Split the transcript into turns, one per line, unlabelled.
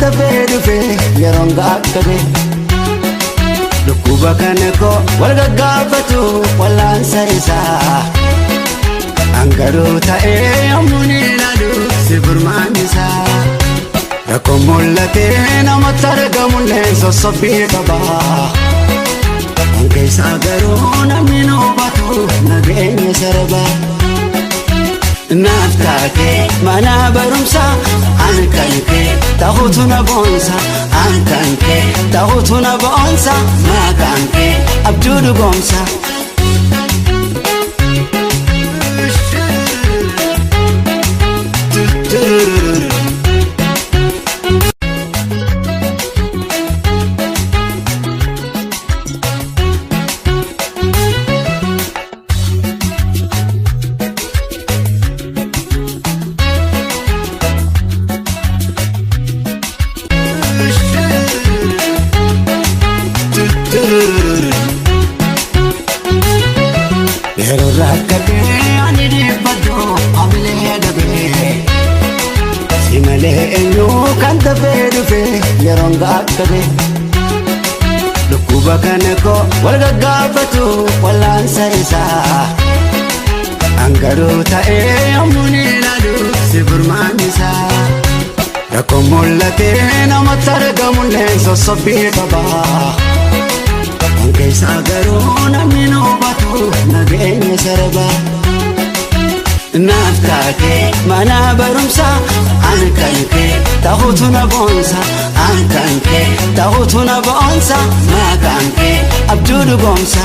dafee dhufee yeroon gaakkate dhukkuba kana koo wal gaggaafatu wallaansa isaa angaruu ta'ee yommuun ilaalu si furmaan isaa rakkoon mul'atee namatti argamullee sossobbii qaba waan keessaa garuu namni nu hubatu nageenya saraba naaf taatee mana barumsaa an kan kee ta'uutu na boonsa an kan kee ta'uutu na boonsa maqaan kee abjuu dhugoomsa Yeroo rakkatee ani dhibbadhu hamilee dhabee si malee eenyuu kan dafee dhufee yeroon gaakkate dhukkuba kana koo wal gaggaafatu wallaansa isaa angaruu ta'ee yommuun ilaalu si furmaan isaa rakkoon mul'atee namatti argamullee sossobbii qaba waan keessaa garuu namni nu hubatu nageenya saraba naaf taatee mana barumsaa an kan kee ta'uutu na boonsa an kan kee ta'uutu na boonsa maqaan kee abjuu dhugoomsa